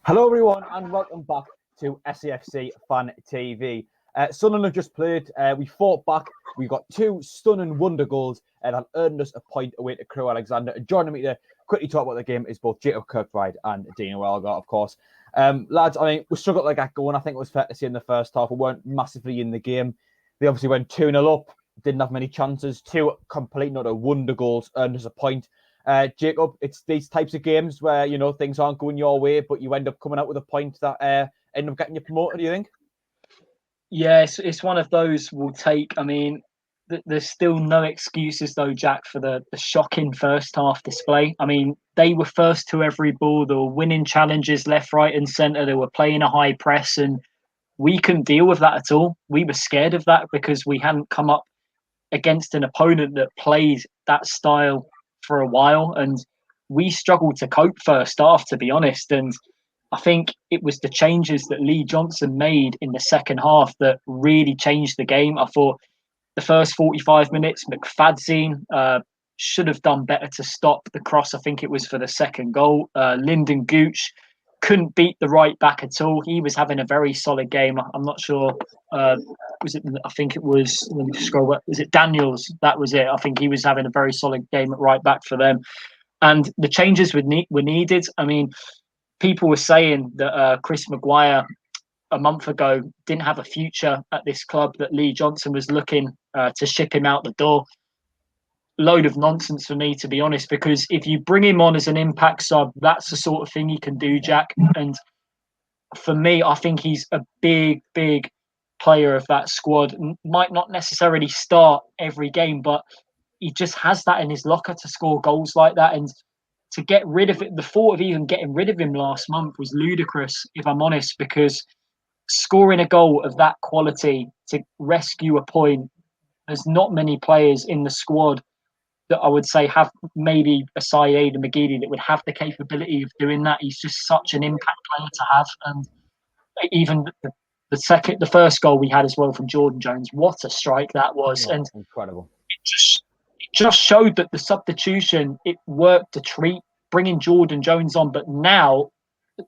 Hello everyone and welcome back to SAFC Fan TV. Sunderland have just played. We fought back. We got two stunning wonder goals and have earned us a point away to Crewe, Alexandra. And joining me to quickly talk about the game is both Jacob Kirkbride and Dino Welgart, of course. Lads, I mean, we struggled to get going. I think it was fair to say in the first half. We weren't massively in the game. They obviously went 2-0 up, didn't have many chances. Two complete, not a wonder goals, earned us a point. Jacob, it's these types of games where, you know, things aren't going your way, but you end up coming out with a point that end up getting you promoted, do you think? Yeah, it's one of those we'll take. I mean, there's still no excuses, though, Jack, for the shocking first half display. I mean, they were first to every ball. They were winning challenges left, right and centre. They were playing a high press, and we couldn't deal with that at all. We were scared of that because we hadn't come up against an opponent that played that style for a while, and we struggled to cope first half, to be honest. And I think it was the changes that Lee Johnson made in the second half that really changed the game. I thought the first 45 minutes, McFadzean should have done better to stop the cross. I think it was for the second goal. Lyndon Gooch couldn't beat the right back at all. He was having a very solid game. I'm not sure. Was it? I think it was. Let me scroll back. Was it Daniels? That was it. I think he was having a very solid game at right back for them. And the changes were needed. I mean, people were saying that Chris McGuire a month ago didn't have a future at this club, that Lee Johnson was looking to ship him out the door. Load of nonsense for me, to be honest, because if you bring him on as an impact sub, that's the sort of thing he can do, Jack. And for me, I think he's a big player of that squad. Might not necessarily start every game, but he just has that in his locker to score goals like that. And to get rid of it, the thought of even getting rid of him last month was ludicrous, if I'm honest, because scoring a goal of that quality to rescue a point, there's not many players in the squad that I would say have, maybe aside and McGeady, that would have the capability of doing that. He's just such an impact player to have. And even the first goal we had as well from Jordan Jones, what a strike that was. And incredible. It just showed that the substitution, it worked a treat, bringing Jordan Jones on. But now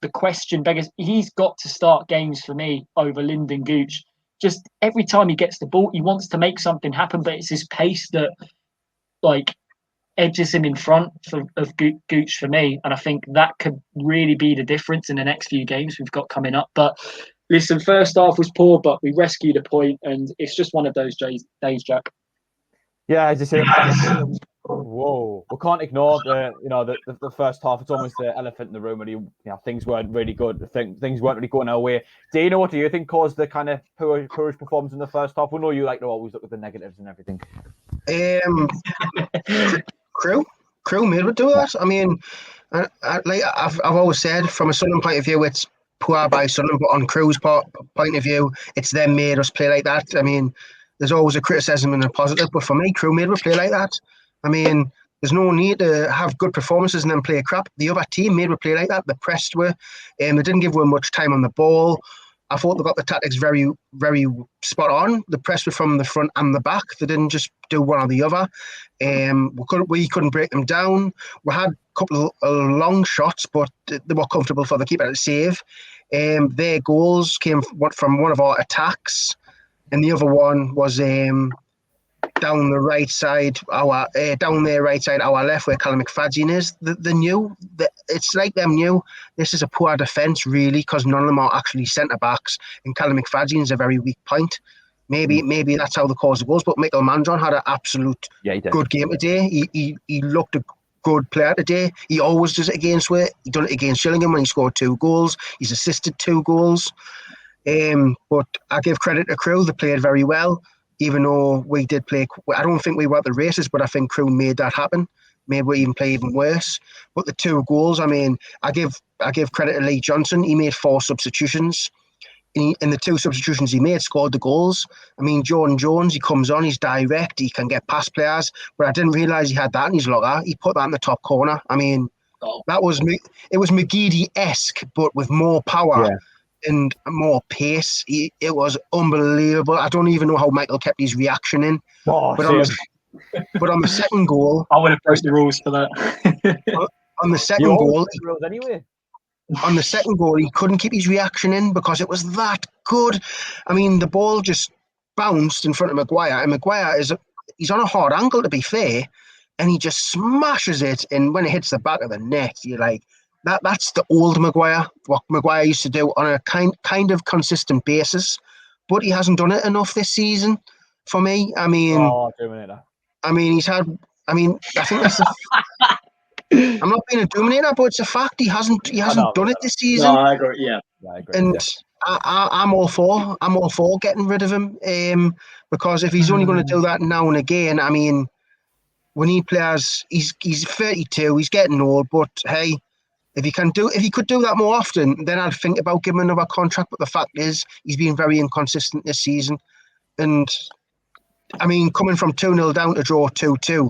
the question beggars, he's got to start games for me over Lyndon Gooch. Just every time he gets the ball, he wants to make something happen, but it's his pace that edges him in front of Gooch for me. And I think that could really be the difference in the next few games we've got coming up. But listen, first half was poor, but we rescued a point, and it's just one of those days, Jack. Yeah, as you say, whoa, we can't ignore the first half. It's almost the elephant in the room, and things weren't really good. Things weren't really going our way. Dino, what do you think caused the kind of poor performance in the first half? We know you like to always look at the negatives and everything. Crewe made it do that. I mean, I've always said, from a Sunderland point of view, it's poor by Sunderland, but on Crewe's point of view, it's them made us play like that. I mean, there's always a criticism and a positive, but for me, Crewe made us play like that. I mean, there's no need to have good performances and then play crap. The other team made us play like that. They pressed us, and they didn't give us much time on the ball. I thought they got the tactics very, very spot on. They pressed us from the front and the back. They didn't just do one or the other. We couldn't break them down. We had a couple of long shots, but they were comfortable for the keeper to save. Their goals came from one of our attacks, and the other one was down their right side, our left, where Callum McFadzean is. It's like them knew this is a poor defence, really, because none of them are actually centre backs, and Callum McFadzean is a very weak point. Maybe that's how they caused the goals. But Michael Mandron had an absolute good game today. He looked a good player today. He always does it against Wales. He done it against Shillingham when he scored 2 goals. He's assisted 2 goals. But I give credit to Crewe. They played very well. Even though we did play, I don't think we were at the races, but I think Crewe made that happen. Maybe we even play even worse. But the 2 goals, I mean, I give credit to Lee Johnson. He made 4 substitutions. In the 2 substitutions he made, scored the goals. I mean, Jordan Jones, he comes on, he's direct, he can get past players. But I didn't realise he had that in his locker. He put that in the top corner. I mean, it was McGeady-esque, but with more power. Yeah. And more pace. It was unbelievable. I don't even know how Michael kept his reaction in. But on the second goal, I would have broke the rules for that. On the second goal, anyway. on the second goal, he couldn't keep his reaction in because it was that good. I mean, the ball just bounced in front of McGuire, and McGuire he's on a hard angle, to be fair, and he just smashes it. And when it hits the back of the net, you're like, that's the old McGuire, what McGuire used to do on a kind of consistent basis. But he hasn't done it enough this season for me. I mean, he's had. I mean, I think that's the. I'm not being a dominator, but it's a fact. He hasn't done it this season. No, I agree. Yeah, I agree. And I'm all for getting rid of him. Because if he's only going to do that now and again, I mean, we need players. He's 32. He's getting old, but hey, if he could do that more often, then I'd think about giving him another contract. But the fact is, he's been very inconsistent this season. And I mean, coming from 2-0 down to draw 2-2.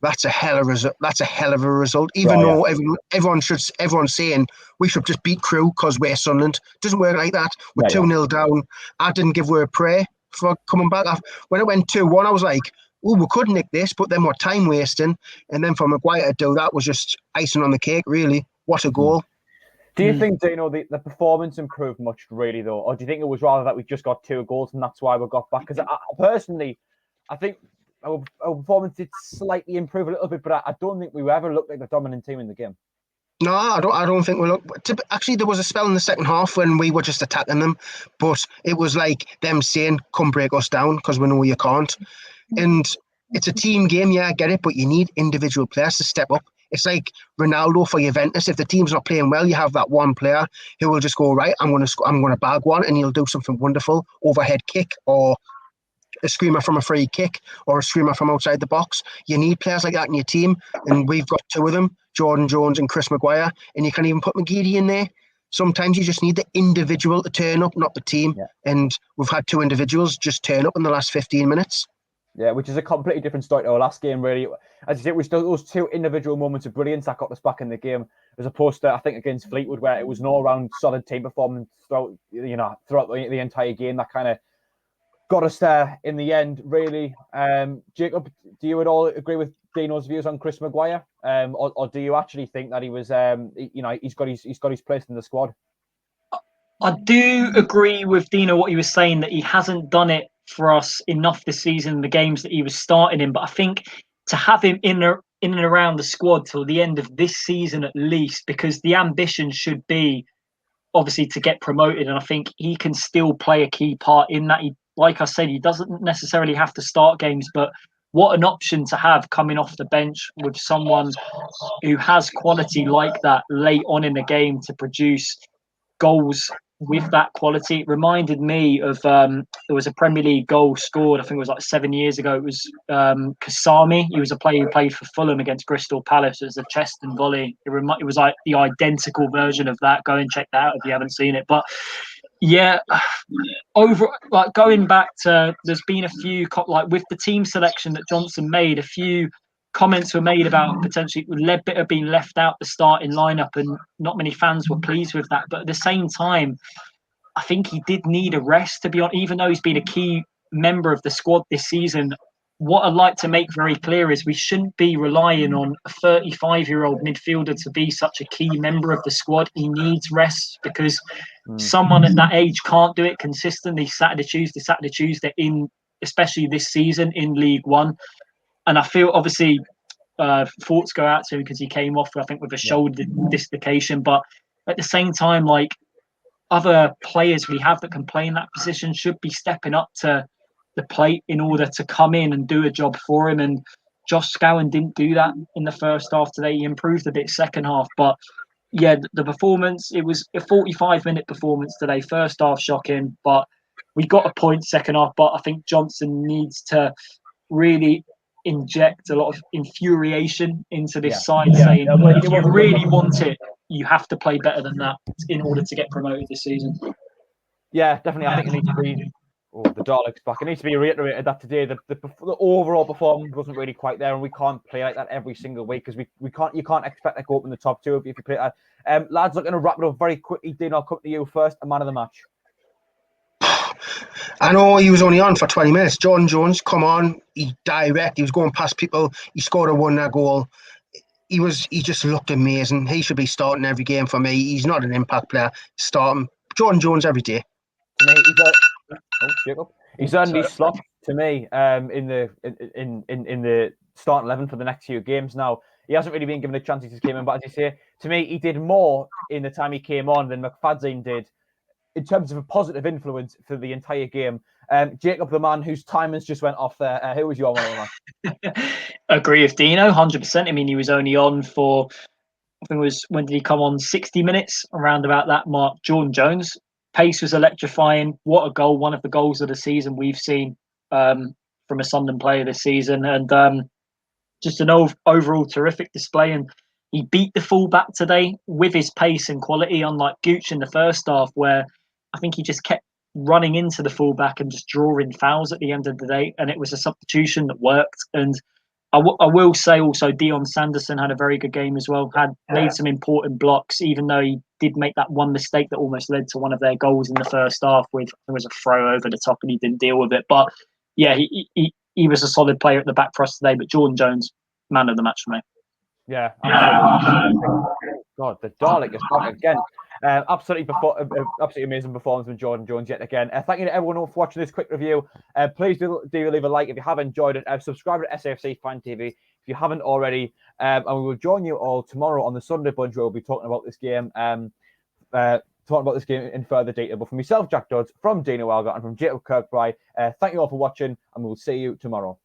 That's a hell of a result. Even though everyone's saying we should just beat Crewe because we're Sunderland. It doesn't work like that. We're 2-0 down. I didn't give her a prayer for coming back. When it went 2-1, I was like, oh, we could nick this, but then we're time wasting. And then for McGuire to do that was just icing on the cake, really. What a goal. Do you think, Dino, the performance improved much, really, though? Or do you think it was rather that we just got 2 goals and that's why we got back? Because personally, I think our performance did slightly improve a little bit, but I don't think we ever looked like the dominant team in the game. No, I don't think we looked. Actually, there was a spell in the second half when we were just attacking them, but it was like them saying, "Come break us down," because we know you can't. And it's a team game, yeah, I get it, but you need individual players to step up. It's like Ronaldo for Juventus. If the team's not playing well, you have that one player who will just go, right, I'm going to bag one, and he'll do something wonderful, overhead kick or a screamer from a free kick or a screamer from outside the box. You need players like that in your team, and we've got 2 of them, Jordan Jones and Chris McGuire, and you can even put McGeady in there. Sometimes you just need the individual to turn up, not the team. Yeah. And we've had 2 individuals just turn up in the last 15 minutes. Yeah, which is a completely different story to our last game, really. As you said, we still those 2 individual moments of brilliance that got us back in the game, as opposed to, I think, against Fleetwood, where it was an all-round solid team performance throughout the entire game that kind of got us there in the end, really. Jacob, do you at all agree with Dino's views on Chris McGuire, or do you actually think that he was, he's got his place in the squad? I do agree with Dino what he was saying, that he hasn't done it for us enough this season in the games that he was starting in. But I think to have him in and around the squad till the end of this season at least, because the ambition should be obviously to get promoted, and I think he can still play a key part in that. Like I said, he doesn't necessarily have to start games, but what an option to have coming off the bench with someone who has quality like that late on in the game to produce goals with that quality. It reminded me of there was a Premier League goal scored, I think it was like 7 years ago. It was Kasami. He was a player who played for Fulham against Crystal Palace. It was a chest and volley. It was like the identical version of that. Go and check that out if you haven't seen it. But yeah, going back to, there's been a few, like with the team selection that Johnson made, a few comments were made about potentially Ledbetter being left out the starting lineup, and not many fans were pleased with that. But at the same time, I think he did need a rest, to be honest. Even though he's been a key member of the squad this season, what I'd like to make very clear is we shouldn't be relying on a 35-year-old midfielder to be such a key member of the squad. He needs rest, because someone at that age can't do it consistently Saturday, Tuesday in, especially this season in League One. And I feel obviously thoughts go out to him because he came off, I think, with a shoulder dislocation. But at the same time, like, other players we have that can play in that position should be stepping up to the plate in order to come in and do a job for him. And Josh Scowen didn't do that in the first half today. He improved a bit second half. But yeah, the performance, it was a 45-minute performance today. First half shocking, but we got a point second half. But I think Johnson needs to really inject a lot of infuriation into this side, saying, if you really want it, you have to play better than that in order to get promoted this season. Yeah, definitely. I think it needs to be. Oh, the Dalek's back. It needs to be reiterated that today the overall performance wasn't really quite there, and we can't play like that every single week, because you can't expect to go up in the top 2 if you play that. Lads, I'm going to wrap it up very quickly. Dean, I'll come to you first. A man of the match. I know he was only on for 20 minutes. Jordan Jones, come on. He was going past people. He scored a 1-0 goal. he just looked amazing. He should be starting every game for me. He's not an impact player. Starting Jordan Jones every day. To me, he's earned his slot to me in the starting 11 for the next few games. Now he hasn't really been given a chance since he came in, but as you say, to me, he did more in the time he came on than McFadzean did in terms of a positive influence for the entire game. Jacob, the man whose timers just went off there, who was your man of the match? Agree with Dino, 100%. I mean, he was only on for, I think it was, when did he come on? 60 minutes, around about that mark. Jordan Jones, pace was electrifying. What a goal, one of the goals of the season we've seen from a Sunderland player this season. And just an overall terrific display. And he beat the fullback today with his pace and quality, unlike Gooch in the first half, where I think he just kept running into the fullback and just drawing fouls at the end of the day. And it was a substitution that worked. And I will say also Dion Sanderson had a very good game as well, made some important blocks, even though he did make that one mistake that almost led to one of their goals in the first half with, there was a throw over the top and he didn't deal with it. But yeah, he was a solid player at the back for us today. But Jordan Jones, man of the match for me. Yeah, absolutely. God, the Dalek is back again. Absolutely amazing performance from Jordan Jones yet again. Thank you to everyone for watching this quick review. Please do leave a like if you have enjoyed it. Subscribe to SAFC Fan TV if you haven't already. And we will join you all tomorrow on the Sunday Bunch where we'll be talking about this game. In further detail. But from myself, Jack Dodds, from Dino Walger, and from Jacob Kirkbride, thank you all for watching, and we will see you tomorrow.